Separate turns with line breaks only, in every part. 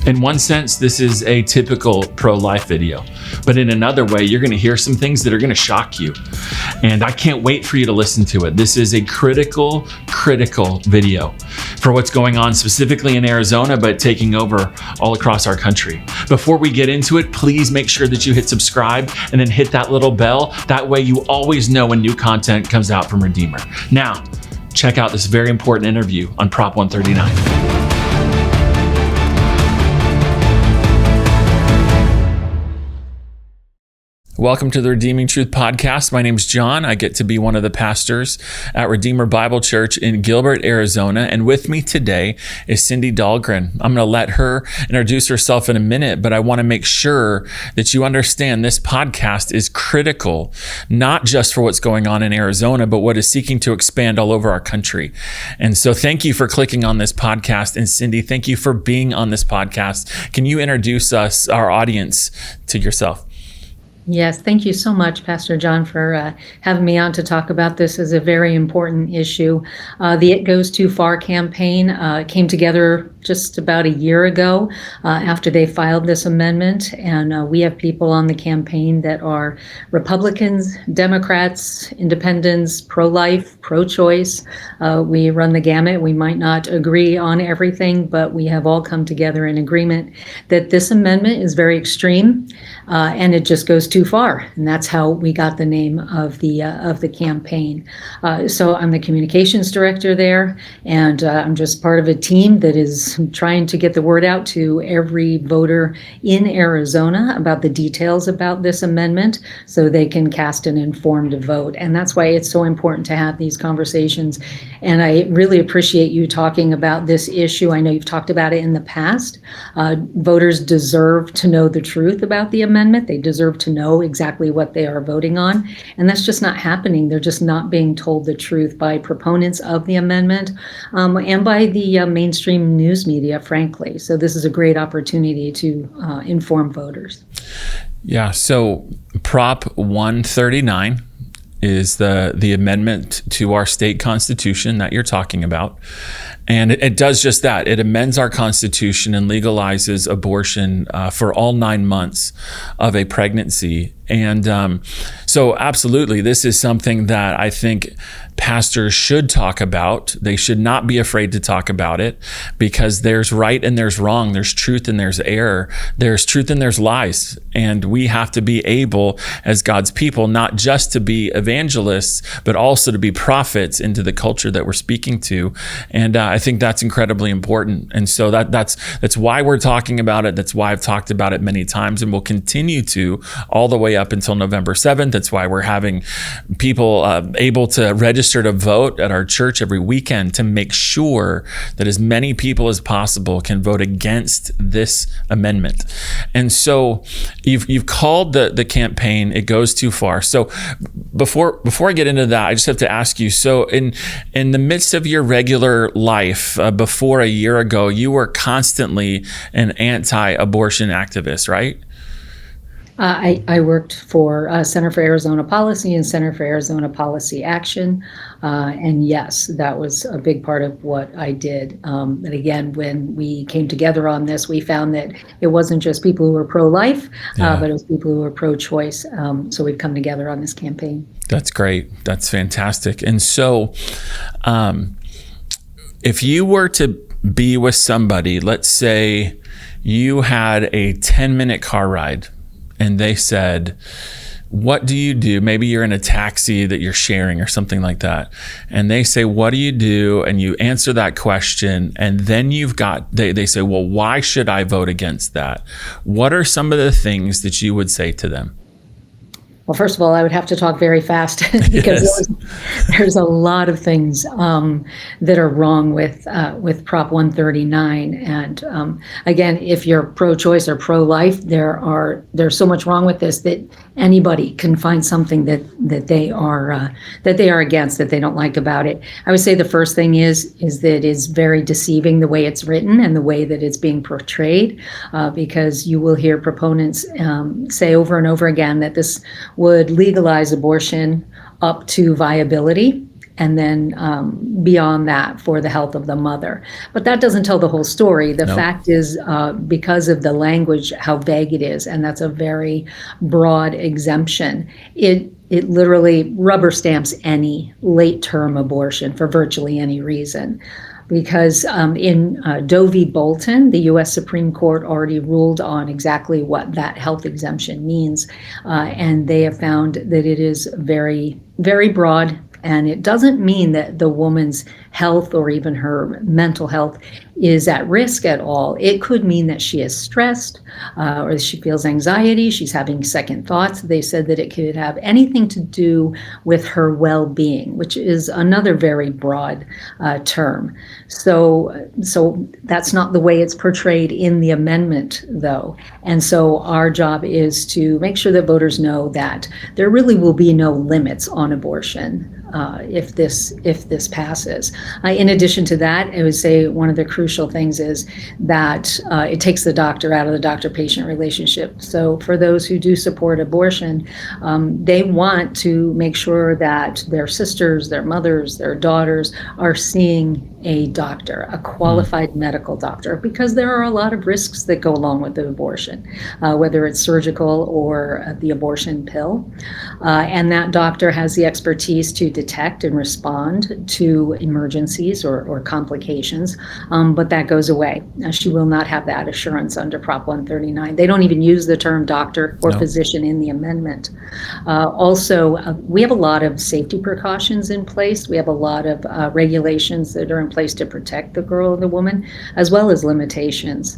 In one sense, this is a typical pro-life video, but in another way, you're going to hear some things that are going to shock you. And I can't wait for you to listen to it. This is a critical video for what's going on specifically in Arizona, but taking over all across our country. Before we get into it, please make sure that you hit subscribe and then hit that little bell. That way you always know when new content comes out from Redeemer. Now, check out this very important interview on Prop 139. Welcome to the Redeeming Truth Podcast. My name is John. I get to be one of the pastors at Redeemer Bible Church in Gilbert, Arizona. And with me today is Cindi Dahlgren. I'm going to let her introduce herself in a minute, but I want to make sure that you understand this podcast is critical, not just for what's going on in Arizona, but what is seeking to expand all over our country. And so thank you for clicking on this podcast. And Cindi, thank you for being on this podcast. Can you introduce us, our audience, to yourself?
Yes, thank you so much, Pastor John, for having me on to talk about this as a very important issue. The It Goes Too Far campaign came together just about a year ago after they filed this amendment. And we have people on the campaign that are Republicans, Democrats, independents, pro-life, pro-choice. We run the gamut. We might not agree on everything, but we have all come together in agreement that this amendment is very extreme and it just goes too far. And that's how we got the name of the campaign. So I'm the communications director there, and I'm just part of a team that is trying to get the word out to every voter in Arizona about the details about this amendment so they can cast an informed vote. And that's why it's so important to have these conversations. And I really appreciate you talking about this issue. I know you've talked about it in the past. Voters deserve to know the truth about the amendment. They deserve to know exactly what they are voting on. And that's just not happening. They're just not being told the truth by proponents of the amendment and by the mainstream news media, frankly. So this is a great opportunity to inform voters.
Yeah, so Prop 139 is the amendment to our state constitution that you're talking about. And it does just that. It amends our constitution and legalizes abortion for all 9 months of a pregnancy. And so absolutely, this is something that I think pastors should talk about. They should not be afraid to talk about it, because there's right and there's wrong. There's truth and there's error. There's truth and there's lies. And we have to be able, as God's people, not just to be evangelists, but also to be prophets into the culture that we're speaking to. And I think that's incredibly important. And so that's why we're talking about it. That's why I've talked about it many times and will continue to all the way up until November 7th. That's why we're having people able to register to vote at our church every weekend to make sure that as many people as possible can vote against this amendment. And so you've called the campaign It Goes Too Far. So before I get into that, I just have to ask you, so in the midst of your regular life before a year ago, you were constantly an anti-abortion activist, right?
I worked for Center for Arizona Policy and Center for Arizona Policy Action. And yes, that was a big part of what I did. And again, when we came together on this, we found that it wasn't just people who were pro-life, but it was people who were pro-choice. So we've come together on this campaign. That's
great. That's fantastic. And so if you were to be with somebody, let's say you had a 10-minute car ride, and they said, what do you do? Maybe you're in a taxi that you're sharing or something like that. And they say, what do you do? And you answer that question. And then they say, well, why should I vote against that? What are some of the things that you would say to them?
Well, first of all, I would have to talk very fast because there's a lot of things that are wrong with Prop 139. And again, if you're pro-choice or pro-life, there's so much wrong with this that anybody can find something that they are against, that they don't like about it. I would say the first thing is that it's very deceiving the way it's written and the way that it's being portrayed, because you will hear proponents say over and over again that this would legalize abortion up to viability. and then beyond that for the health of the mother. But that doesn't tell the whole story. The fact is, because of the language, how vague it is, and that's a very broad exemption, it literally rubber stamps any late-term abortion for virtually any reason. Because in Doe v. Bolton, the U.S. Supreme Court already ruled on exactly what that health exemption means, and they have found that it is very, very broad, and it doesn't mean that the woman's health or even her mental health is at risk at all. It could mean that she is stressed or she feels anxiety, she's having second thoughts. They said that it could have anything to do with her well-being, which is another very broad term. So that's not the way it's portrayed in the amendment, though. And so our job is to make sure that voters know that there really will be no limits on abortion if this passes. In addition to that, I would say one of the crucial things is that it takes the doctor out of the doctor-patient relationship. So for those who do support abortion, they want to make sure that their sisters, their mothers, their daughters are seeing a doctor, a qualified medical doctor, because there are a lot of risks that go along with the abortion, whether it's surgical or the abortion pill. And that doctor has the expertise to detect and respond to emergencies or complications, but that goes away. She will not have that assurance under Prop 139. They don't even use the term doctor or physician in the amendment. Also, we have a lot of safety precautions in place. We have a lot of regulations that are in place to protect the girl or the woman, as well as limitations.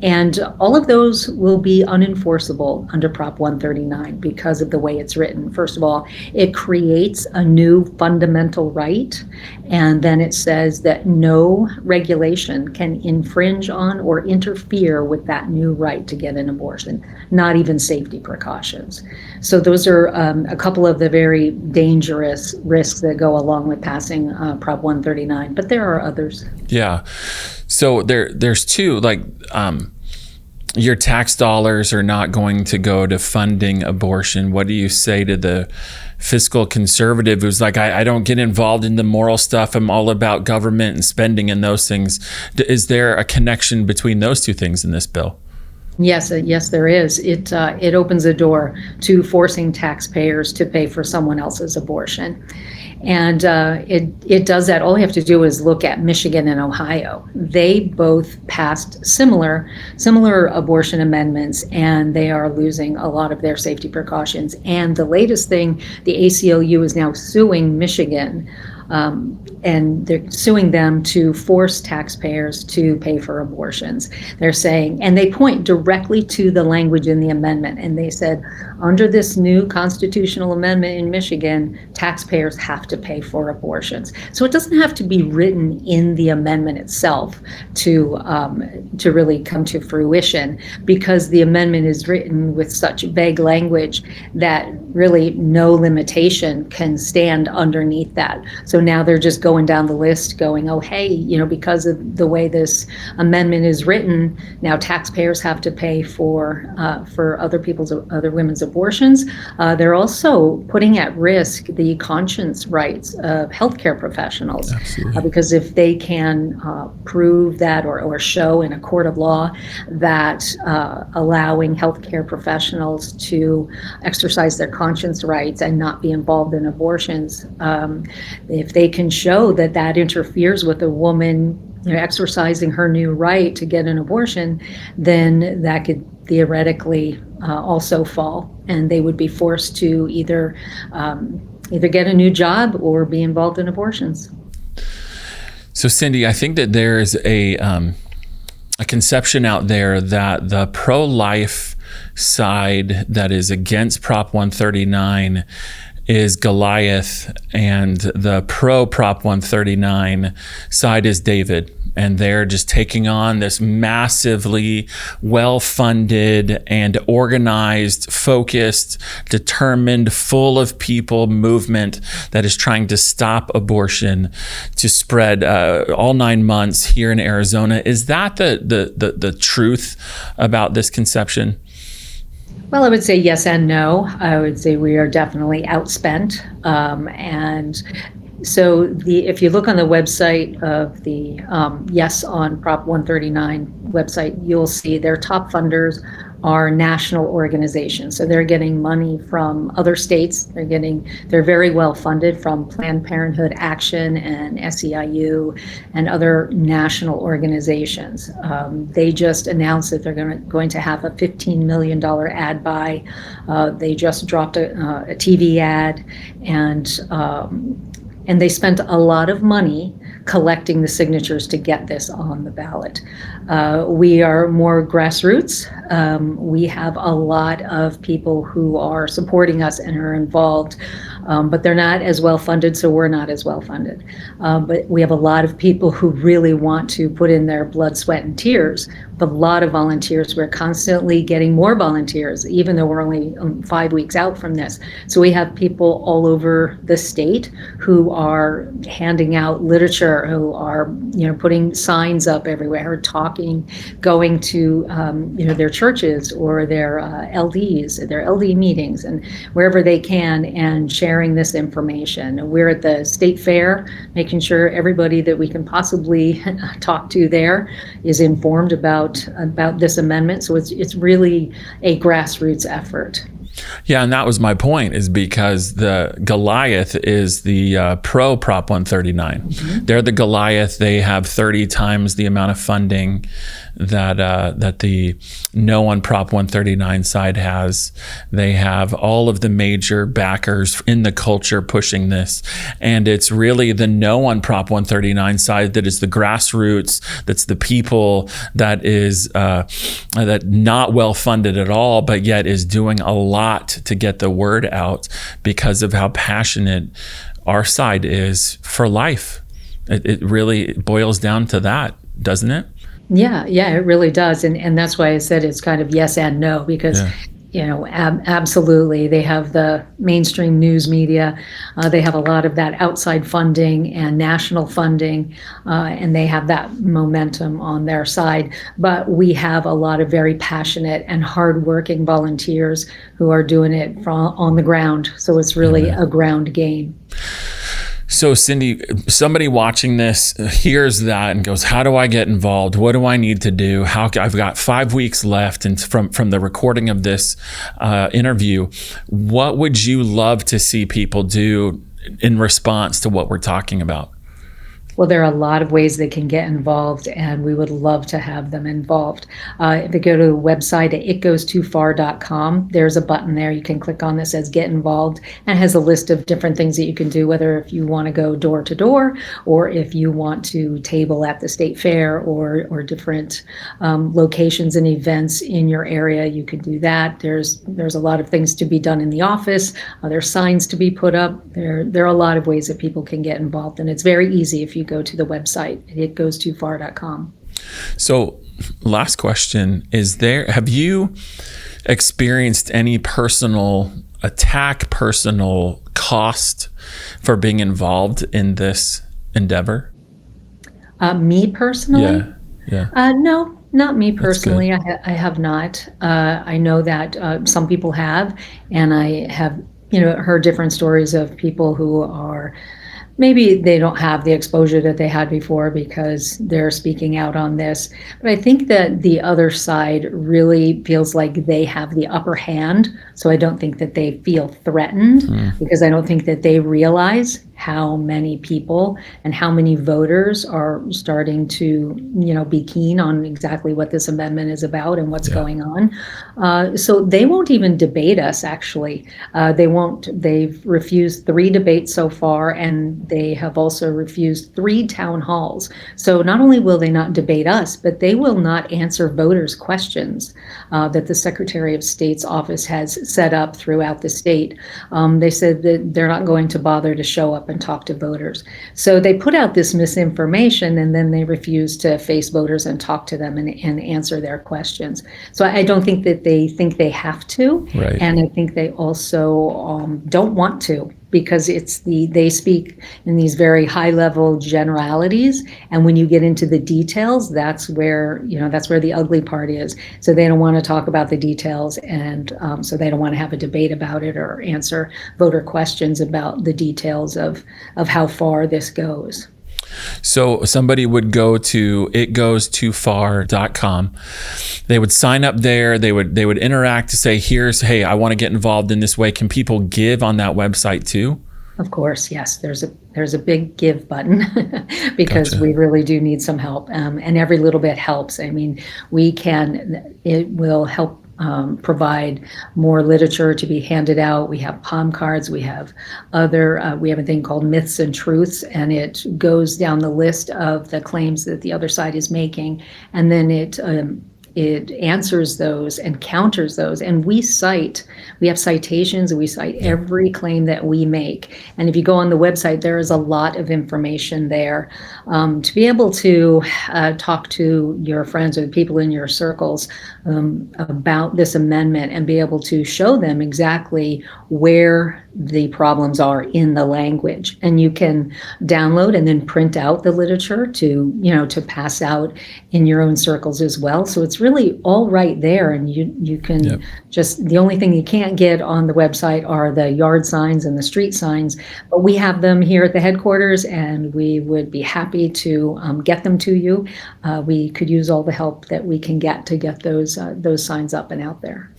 And all of those will be unenforceable under Prop 139 because of the way it's written. First of all, it creates a new fundamental right, and then it says that no regulation can infringe on or interfere with that new right to get an abortion, not even safety precautions. So those are a couple of the very dangerous risks that go along with passing Prop 139, but there are others.
Yeah. So there's two, like, your tax dollars are not going to go to funding abortion. What do you say to the fiscal conservative who's like, I don't get involved in the moral stuff. I'm all about government and spending and those things. Is there a connection between those two things in this bill?
Yes, there is. It opens a door to forcing taxpayers to pay for someone else's abortion. And it does that. All you have to do is look at Michigan and Ohio. They both passed similar abortion amendments, and they are losing a lot of their safety precautions. And the latest thing, the ACLU is now suing Michigan, and they're suing them to force taxpayers to pay for abortions. They're saying, and they point directly to the language in the amendment, and they said, under this new constitutional amendment in Michigan, taxpayers have to pay for abortions. So it doesn't have to be written in the amendment itself to really come to fruition, because the amendment is written with such vague language that really no limitation can stand underneath that. So now they're just going down the list going, oh, hey, because of the way this amendment is written, now taxpayers have to pay for other women's abortions. They're also putting at risk the conscience rights of healthcare professionals, because if they can prove that or show in a court of law that allowing healthcare professionals to exercise their conscience rights and not be involved in abortions, if they can show that interferes with a woman exercising her new right to get an abortion, then that could theoretically also fall, and they would be forced to either get a new job or be involved in abortions.
So Cindi, I think that there's a conception out there that the pro-life side that is against Prop 139 is Goliath, and the pro-Prop 139 side is David. And they're just taking on this massively well-funded and organized, focused, determined, full of people movement that is trying to stop abortion to spread all 9 months here in Arizona. Is that the truth about this conception?
Well, I would say yes and no. I would say we are definitely outspent, and If you look on the website of the Yes on Prop 139 website, you'll see their top funders are national organizations. So they're getting money from other states. They're very well funded from Planned Parenthood Action and SEIU and other national organizations. They just announced that they're going to have a $15 million ad buy. They just dropped a TV ad, and they spent a lot of money collecting the signatures to get this on the ballot. We are more grassroots. We have a lot of people who are supporting us and are involved, but they're not as well funded, so we're not as well funded. But we have a lot of people who really want to put in their blood, sweat, and tears. A lot of volunteers. We're constantly getting more volunteers, even though we're only 5 weeks out from this. So we have people all over the state who are handing out literature, who are, putting signs up everywhere, talking, going to, their churches or their LDs, their LD meetings, and wherever they can, and sharing this information. We're at the state fair, making sure everybody that we can possibly talk to there is informed about this amendment. So it's really a grassroots effort.
Yeah, and that was my point, is because the Goliath is the pro Prop 139. Mm-hmm. They're the Goliath. They have 30 times the amount of funding that the no on Prop 139 side has. They have all of the major backers in the culture pushing this, and it's really the no on Prop 139 side that is the grassroots, that's the people, that is that not well funded at all, but yet is doing a lot to get the word out because of how passionate our side is for life. It really boils down to that, doesn't it?
Yeah, it really does. And that's why I said it's kind of yes and no, because absolutely. They have the mainstream news media. They have a lot of that outside funding and national funding, and they have that momentum on their side. But we have a lot of very passionate and hardworking volunteers who are doing it on the ground. So it's really a ground game.
So Cindi, somebody watching this hears that and goes, how do I get involved? What do I need to do? I've got 5 weeks left, and from the recording of this interview, what would you love to see people do in response to what we're talking about?
Well, there are a lot of ways they can get involved, and we would love to have them involved. If they go to the website at itgoes2far.com, there's a button there you can click on that says Get Involved, and has a list of different things that you can do, whether if you want to go door to door, or if you want to table at the state fair, or different locations and events in your area, you can do that. There's a lot of things to be done in the office. There's signs to be put up. There are a lot of ways that people can get involved, and it's very easy if you go to the website, itgoes2far.com.
So last question, have you experienced any personal attack, personal cost for being involved in this endeavor?
Me personally?
Yeah.
No, not me personally. I have not. I know that some people have, and I have heard different stories of people who are, maybe they don't have the exposure that they had before because they're speaking out on this. But I think that the other side really feels like they have the upper hand. So I don't think that they feel threatened, because I don't think that they realize how many people and how many voters are starting to, be keen on exactly what this amendment is about and what's going on. So they won't even debate us, actually. They won't. They've refused 3 debates so far, and they have also refused 3 town halls. So not only will they not debate us, but they will not answer voters' questions that the Secretary of State's office has set up throughout the state. They said that they're not going to bother to show up and talk to voters. So they put out this misinformation, and then they refuse to face voters and talk to them and answer their questions. So I don't think that they think they have to.
Right.
And I think they also don't want to. because they speak in these very high level generalities, and when you get into the details, that's where the ugly part is. So they don't want to talk about the details, and so they don't want to have a debate about it or answer voter questions about the details of how far this goes.
So somebody would go to itgoes2far.com. They would sign up there. They would interact to say, hey, I want to get involved in this way. Can people give on that website too?
Of course, yes. There's a big give button because
Gotcha.
we really do need some help, and every little bit helps. I mean, it will help provide more literature to be handed out. We have palm cards. We have we have a thing called Myths and Truths, and it goes down the list of the claims that the other side is making, and then it answers those and counters those. And we have citations, and we cite every claim that we make. And if you go on the website, there is a lot of information there to be able to talk to your friends or the people in your circles about this amendment, and be able to show them exactly where the problems are in the language. And you can download and then print out the literature to pass out in your own circles as well. So it's really all right there, and you can just, the only thing you can't get on the website are the yard signs and the street signs, but we have them here at the headquarters, and we would be happy to get them to you. We could use all the help that we can get to get those signs up and out there.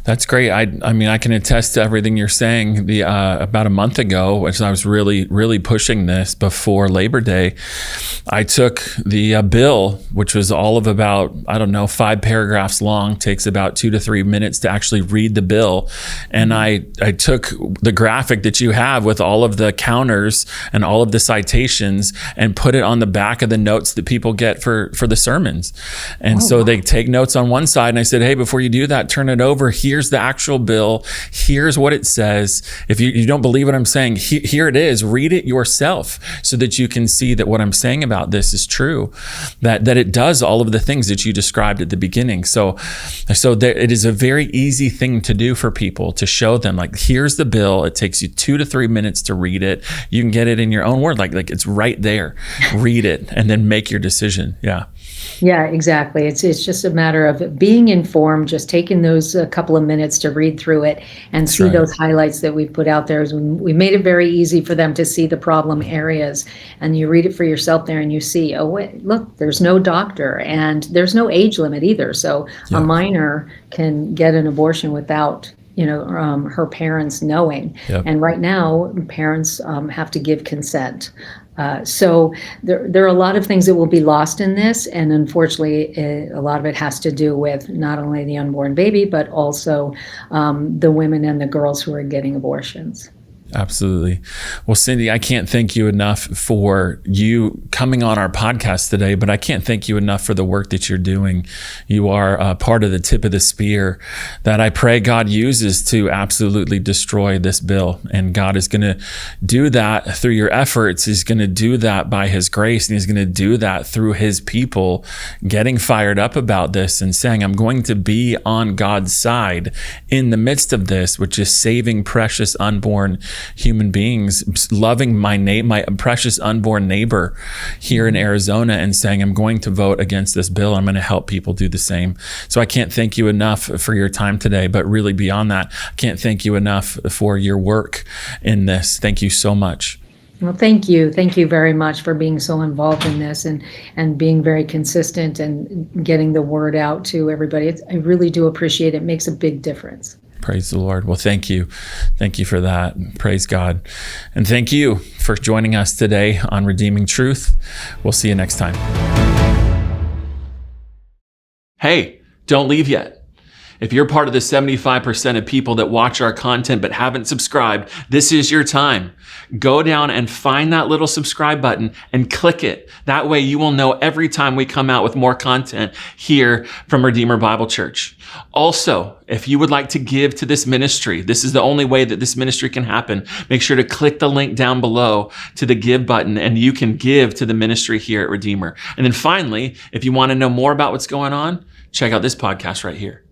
That's great. I mean, I can attest to everything you're saying. About a month ago, as I was really pushing this before Labor Day, I took the bill, which was all of about, 5 paragraphs long, takes about 2 to 3 minutes to actually read the bill. And I took the graphic that you have with all of the counters and all of the citations and put it on the back of the notes that people get for the sermons. And they take notes on one side, and I said, hey, before you do that, turn it over. Here's the actual bill. Here's what it says. If you don't believe what I'm saying, here it is. Read it yourself so that you can see that what I'm saying about this is true, that it does all of the things that you described at the beginning. So it is a very easy thing to do for people, to show them, like, here's the bill. It takes you 2 to 3 minutes to read it. You can get it in your own word. Like it's right there. Read it and then make your decision. Yeah.
Yeah, exactly. It's just a matter of being informed, just taking those a couple of minutes to read through it and see those highlights that we've put out there. We made it very easy for them to see the problem areas, and you read it for yourself there, and you see, oh, wait, look, there's no doctor, and there's no age limit either. So a minor can get an abortion without her parents knowing. Yep. And right now, parents have to give consent. So there are a lot of things that will be lost in this, and unfortunately, a lot of it has to do with not only the unborn baby, but also the women and the girls who are getting abortions.
Absolutely. Well, Cindi, I can't thank you enough for you coming on our podcast today, but I can't thank you enough for the work that you're doing. You are part of the tip of the spear that I pray God uses to absolutely destroy this bill. And God is going to do that through your efforts. He's going to do that by his grace, and he's going to do that through his people getting fired up about this and saying, I'm going to be on God's side in the midst of this, which is saving precious unborn human beings, loving my precious unborn neighbor here in Arizona, and saying, I'm going to vote against this bill. I'm going to help people do the same. So I can't thank you enough for your time today, but really beyond that, I can't thank you enough for your work in this. Thank you so much.
Well, thank you. Thank you very much for being so involved in this and being very consistent and getting the word out to everybody. I really do appreciate it. It makes a big difference.
Praise the Lord. Well, thank you. Thank you for that. Praise God. And thank you for joining us today on Redeeming Truth. We'll see you next time. Hey, don't leave yet. If you're part of the 75% of people that watch our content but haven't subscribed, this is your time. Go down and find that little subscribe button and click it. That way you will know every time we come out with more content here from Redeemer Bible Church. Also, if you would like to give to this ministry, this is the only way that this ministry can happen. Make sure to click the link down below to the give button, and you can give to the ministry here at Redeemer. And then finally, if you want to know more about what's going on, check out this podcast right here.